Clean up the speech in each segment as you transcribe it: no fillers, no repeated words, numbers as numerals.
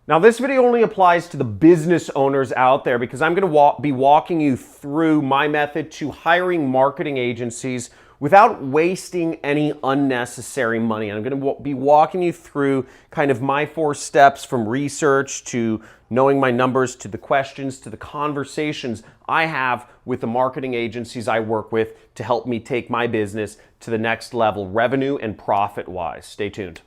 Now this video only applies to the business owners out there because I'm going to be walking you through my method to hiring marketing agencies without wasting any unnecessary money. I'm going to be walking you through kind of my 4 steps from research to knowing my numbers to the questions to the conversations I have with the marketing agencies I work with to help me take my business to the next level, revenue and profit wise. Stay tuned.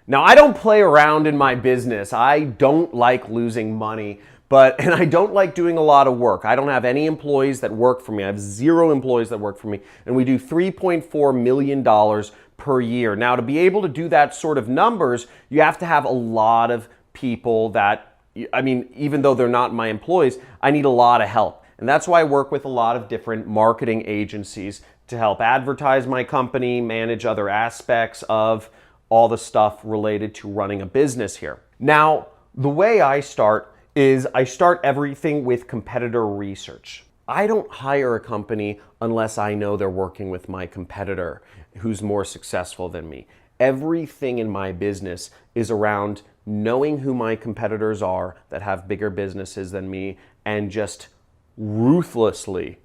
Now, I don't play around in my business. I don't like losing money, and I don't like doing a lot of work. I don't have any employees that work for me. I have 0 employees that work for me, and we do $3.4 million per year. Now, to be able to do that sort of numbers, you have to have a lot of people that, even though they're not my employees, I need a lot of help. And that's why I work with a lot of different marketing agencies to help advertise my company, manage other aspects of all the stuff related to running a business here. Now, the way I start is I start everything with competitor research. I don't hire a company unless I know they're working with my competitor who's more successful than me. Everything in my business is around knowing who my competitors are that have bigger businesses than me and just ruthlessly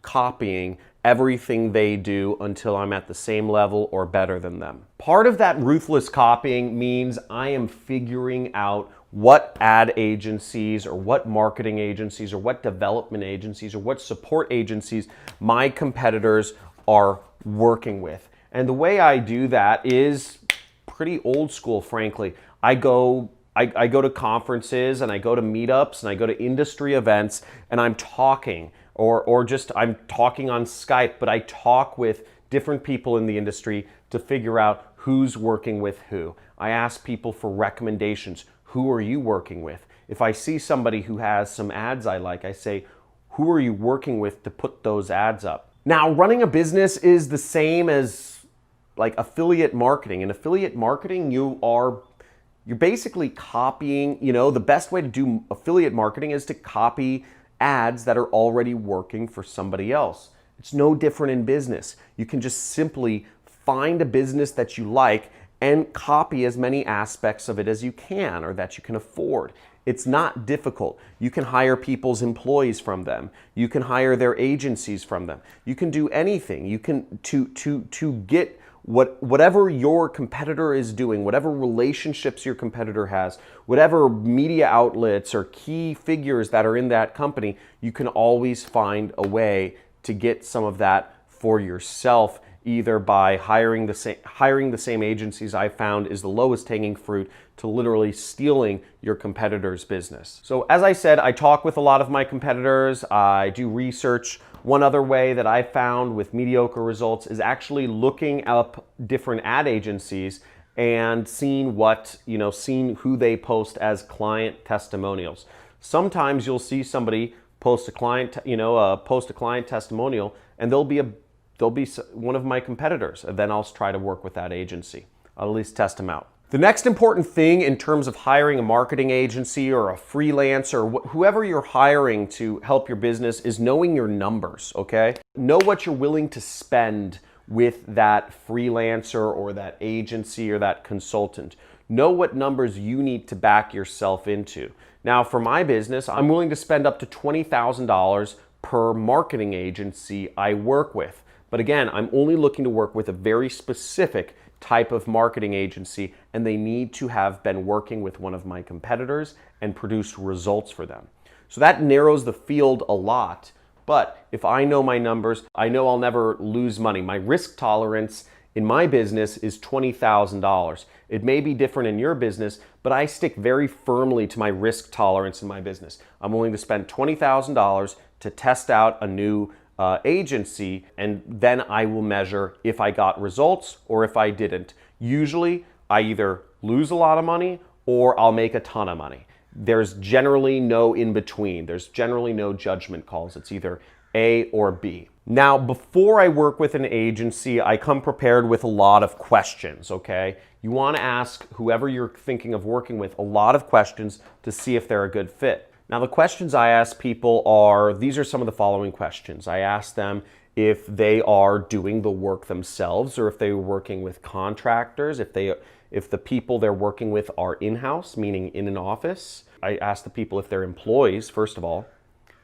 copying everything they do until I'm at the same level or better than them. Part of that ruthless copying means I am figuring out what ad agencies or what marketing agencies or what development agencies or what support agencies my competitors are working with. And the way I do that is pretty old school, frankly. I go to conferences and I go to meetups and I go to industry events and I'm talking or just I'm talking on Skype, but I talk with different people in the industry to figure out who's working with who. I ask people for recommendations. Who are you working with? If I see somebody who has some ads I like, I say, who are you working with to put those ads up? Now, running a business is the same as like affiliate marketing. In affiliate marketing, you're basically copying, the best way to do affiliate marketing is to copy ads that are already working for somebody else. It's no different in business. You can just simply find a business that you like and copy as many aspects of it as you can or that you can afford. It's not difficult. You can hire people's employees from them. You can hire their agencies from them. You can do anything. You can to get whatever your competitor is doing, whatever relationships your competitor has, whatever media outlets or key figures that are in that company, you can always find a way to get some of that for yourself, either by hiring the same agencies I found is the lowest hanging fruit to literally stealing your competitor's business. So as I said, I talk with a lot of my competitors. I do research. One other way that I found with mediocre results is actually looking up different ad agencies and seeing who they post as client testimonials. Sometimes you'll see somebody post a client testimonial and they'll be one of my competitors, and then I'll try to work with that agency. I'll at least test them out. The next important thing in terms of hiring a marketing agency or a freelancer, or whoever you're hiring to help your business, is knowing your numbers, okay? Know what you're willing to spend with that freelancer or that agency or that consultant. Know what numbers you need to back yourself into. Now, for my business, I'm willing to spend up to $20,000 per marketing agency I work with. But again, I'm only looking to work with a very specific type of marketing agency, and they need to have been working with one of my competitors and produced results for them. So that narrows the field a lot. But if I know my numbers, I know I'll never lose money. My risk tolerance in my business is $20,000. It may be different in your business, but I stick very firmly to my risk tolerance in my business. I'm willing to spend $20,000 to test out a new agency, and then I will measure if I got results or if I didn't. Usually, I either lose a lot of money or I'll make a ton of money. There's generally no in between. There's generally no judgment calls. It's either A or B. Now, before I work with an agency, I come prepared with a lot of questions, okay? You want to ask whoever you're thinking of working with a lot of questions to see if they're a good fit. Now, the questions I ask people are, these are some of the following questions. I ask them if they are doing the work themselves or if they're working with contractors, if the people they're working with are in-house, meaning in an office. I ask the people if they're employees, first of all.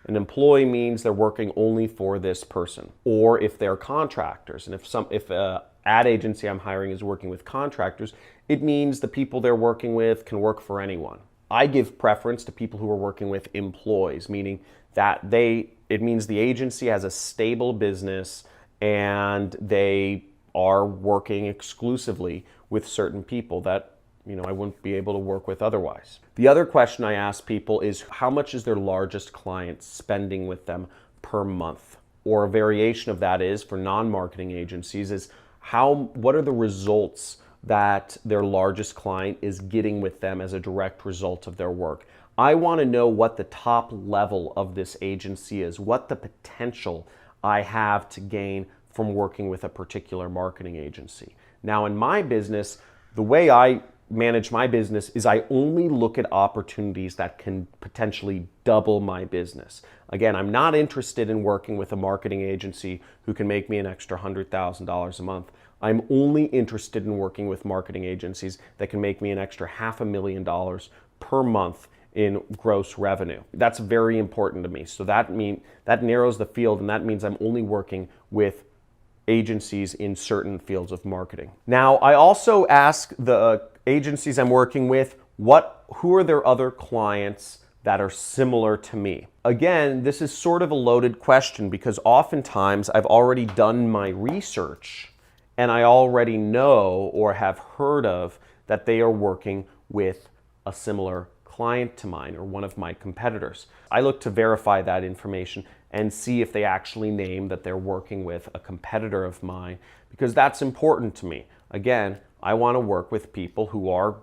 An employee means they're working only for this person, or if they're contractors. And if an ad agency I'm hiring is working with contractors, it means the people they're working with can work for anyone. I give preference to people who are working with employees, meaning that it means the agency has a stable business and they are working exclusively with certain people that I wouldn't be able to work with otherwise. The other question I ask people is how much is their largest client spending with them per month? Or a variation of that is for non-marketing agencies is what are the results that their largest client is getting with them as a direct result of their work? I want to know what the top level of this agency is, what the potential I have to gain from working with a particular marketing agency. Now, in my business, the way I manage my business is I only look at opportunities that can potentially double my business. Again, I'm not interested in working with a marketing agency who can make me an extra $100,000 a month. I'm only interested in working with marketing agencies that can make me an extra $500,000 per month in gross revenue. That's very important to me. So that narrows the field, and that means I'm only working with agencies in certain fields of marketing. Now, I also ask the agencies I'm working with, who are their other clients that are similar to me? Again, this is sort of a loaded question because oftentimes I've already done my research and I already know or have heard of that they are working with a similar client to mine or one of my competitors. I look to verify that information and see if they actually name that they're working with a competitor of mine, because that's important to me. Again, I want to work with people who are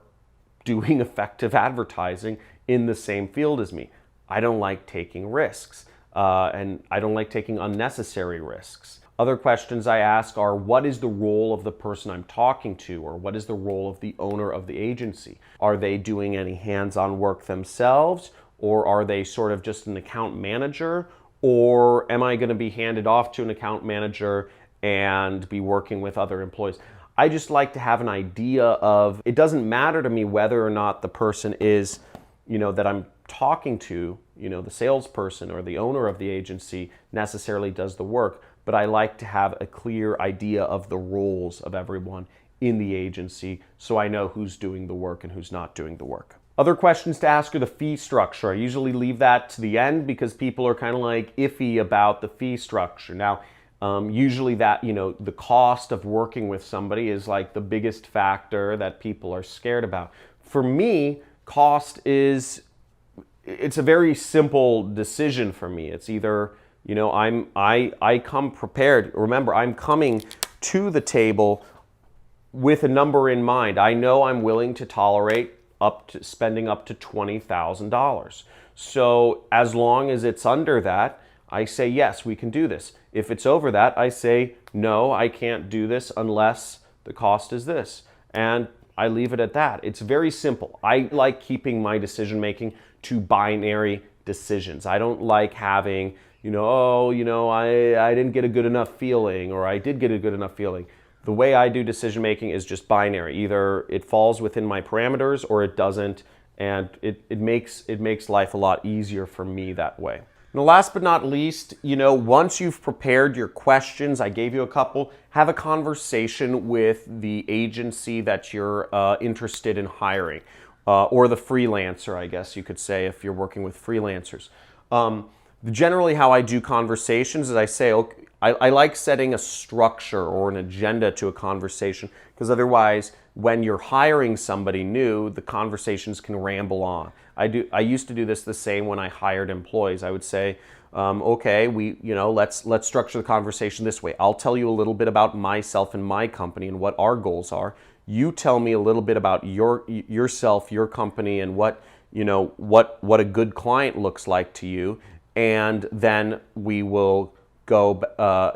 doing effective advertising in the same field as me. I don't like taking risks, and I don't like taking unnecessary risks. Other questions I ask are, what is the role of the person I'm talking to, or what is the role of the owner of the agency? Are they doing any hands-on work themselves, or are they sort of just an account manager, or am I going to be handed off to an account manager and be working with other employees? I just like to have an idea of, it doesn't matter to me whether or not the person is, that I'm talking to, the salesperson or the owner of the agency necessarily does the work, but I like to have a clear idea of the roles of everyone in the agency so I know who's doing the work and who's not doing the work. Other questions to ask are the fee structure. I usually leave that to the end because people are kind of like iffy about the fee structure. Now, usually that, the cost of working with somebody is like the biggest factor that people are scared about. For me, cost it's a very simple decision for me. It's either, I come prepared. Remember, I'm coming to the table with a number in mind. I know I'm willing to tolerate spending up to $20,000. So as long as it's under that, I say, yes, we can do this. If it's over that, I say, no, I can't do this unless the cost is this. And I leave it at that. It's very simple. I like keeping my decision-making to binary decisions. I don't like having, I didn't get a good enough feeling, or I did get a good enough feeling. The way I do decision-making is just binary. Either it falls within my parameters or it doesn't, and it makes life a lot easier for me that way. And last but not least, once you've prepared your questions, I gave you a couple, have a conversation with the agency that you're interested in hiring, or the freelancer, I guess you could say, if you're working with freelancers. Generally, how I do conversations is I say, okay, I like setting a structure or an agenda to a conversation, because otherwise, when you're hiring somebody new, the conversations can ramble on. I used to do this the same when I hired employees. I would say, okay, let's structure the conversation this way. I'll tell you a little bit about myself and my company and what our goals are. You tell me a little bit about yourself, your company, and what a good client looks like to you, and then we will go.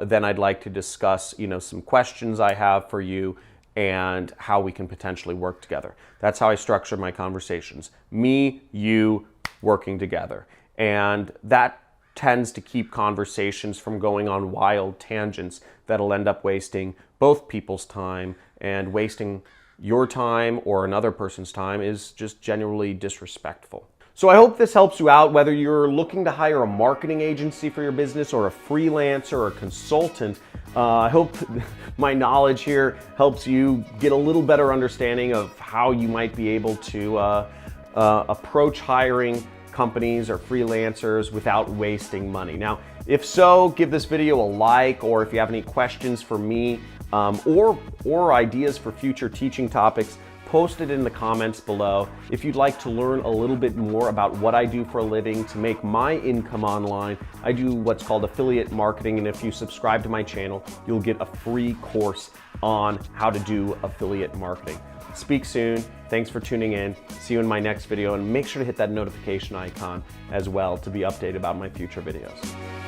Then I'd like to discuss, some questions I have for you and how we can potentially work together. That's how I structure my conversations. Me, you, working together. And that tends to keep conversations from going on wild tangents that'll end up wasting both people's time, and wasting your time or another person's time is just generally disrespectful. So I hope this helps you out, whether you're looking to hire a marketing agency for your business or a freelancer or a consultant. I hope my knowledge here helps you get a little better understanding of how you might be able to approach hiring companies or freelancers without wasting money. Now, if so, give this video a like, or if you have any questions for me or ideas for future teaching topics, post it in the comments below. If you'd like to learn a little bit more about what I do for a living to make my income online, I do what's called affiliate marketing, and if you subscribe to my channel, you'll get a free course on how to do affiliate marketing. Speak soon. Thanks for tuning in. See you in my next video, and make sure to hit that notification icon as well to be updated about my future videos.